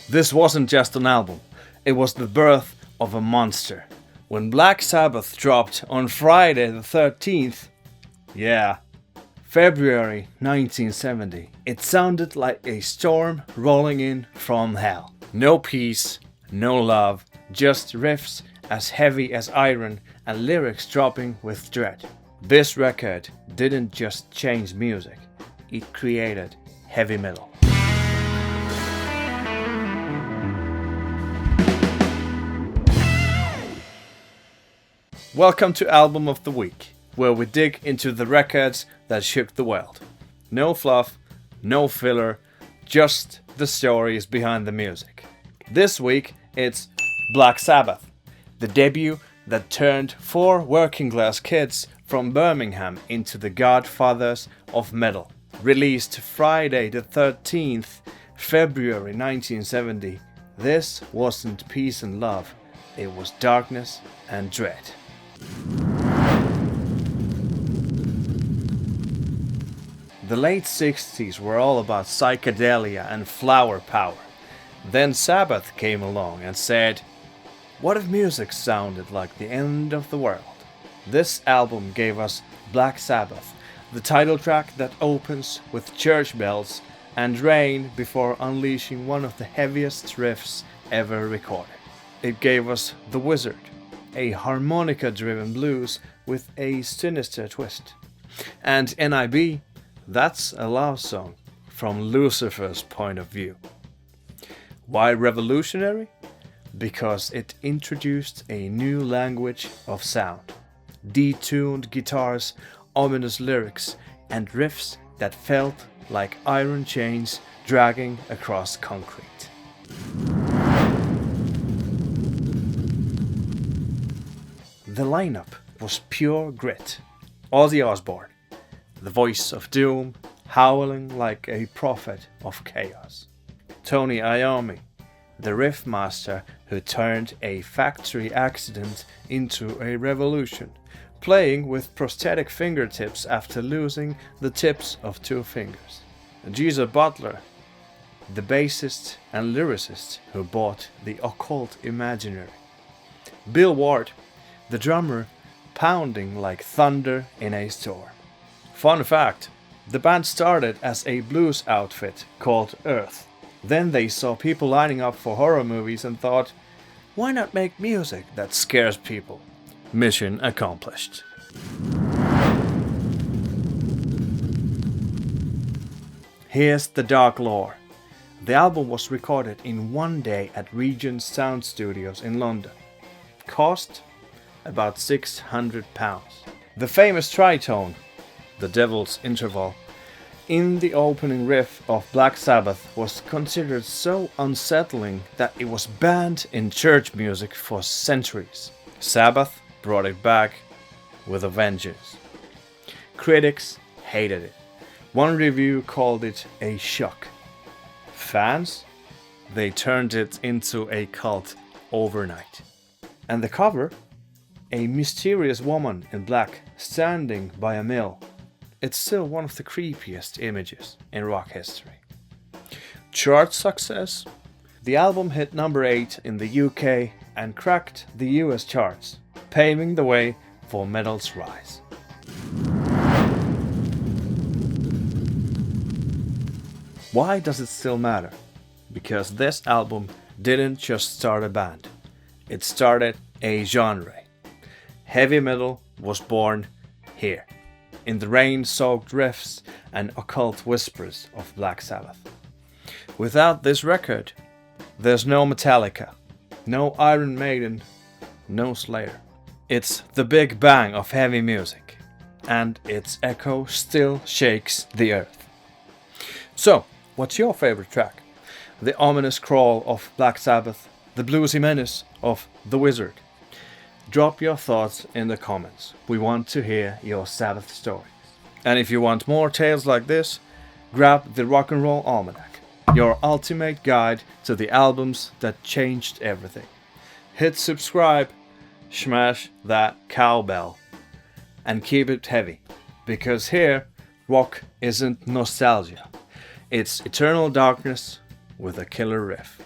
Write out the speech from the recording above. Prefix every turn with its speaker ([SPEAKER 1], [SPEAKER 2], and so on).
[SPEAKER 1] This wasn't just an album, it was the birth of a monster. When Black Sabbath dropped on Friday the 13th, February 1970, it sounded like a storm rolling in from hell. No peace, no love, just riffs as heavy as iron and lyrics dropping with dread. This record didn't just change music, it created heavy metal. Welcome to Album of the Week, where we dig into the records that shook the world. No fluff, no filler, just the stories behind the music. This week it's Black Sabbath, the debut that turned 4 working class kids from Birmingham into the godfathers of metal. Released Friday the 13th, February 1970, this wasn't peace and love, it was darkness and dread. The late 60s were all about psychedelia and flower power. Then Sabbath came along and said, what if music sounded like the end of the world? This album gave us Black Sabbath, the title track that opens with church bells and rain before unleashing one of the heaviest riffs ever recorded. It gave us The Wizard, a harmonica-driven blues with a sinister twist. And NIB, that's a love song from Lucifer's point of view. Why revolutionary? Because it introduced a new language of sound. Detuned guitars, ominous lyrics, and riffs that felt like iron chains dragging across concrete. The lineup was pure grit. Ozzy Osbourne, the voice of doom, howling like a prophet of chaos. Tony Iommi, the riff master who turned a factory accident into a revolution, playing with prosthetic fingertips after losing the tips of 2 fingers. Geezer Butler, the bassist and lyricist who brought the occult imaginary. Bill Ward, the drummer, pounding like thunder in a storm. Fun fact, the band started as a blues outfit called Earth. Then they saw people lining up for horror movies and thought, why not make music that scares people? Mission accomplished. Here's the dark lore. The album was recorded in 1 day at Regent Sound Studios in London. Cost about £600. The famous tritone, the Devil's Interval, in the opening riff of Black Sabbath was considered so unsettling that it was banned in church music for centuries. Sabbath brought it back with a vengeance. Critics hated it. One review called it a shock. Fans? They turned it into a cult overnight. And the cover? A mysterious woman in black standing by a mill. It's still one of the creepiest images in rock history. Chart success? The album hit number 8 in the UK and cracked the US charts, paving the way for metal's rise. Why does it still matter? Because this album didn't just start a band, it started a genre. Heavy metal was born here, in the rain-soaked riffs and occult whispers of Black Sabbath. Without this record, there's no Metallica, no Iron Maiden, no Slayer. It's the big bang of heavy music, and its echo still shakes the earth. So, what's your favorite track? The ominous crawl of Black Sabbath, the bluesy menace of The Wizard? Drop your thoughts in the comments. We want to hear your Sabbath stories. And if you want more tales like this, grab the Rock and Roll Almanac, your ultimate guide to the albums that changed everything. Hit subscribe, smash that cowbell, and keep it heavy, because here, rock isn't nostalgia. It's eternal darkness with a killer riff.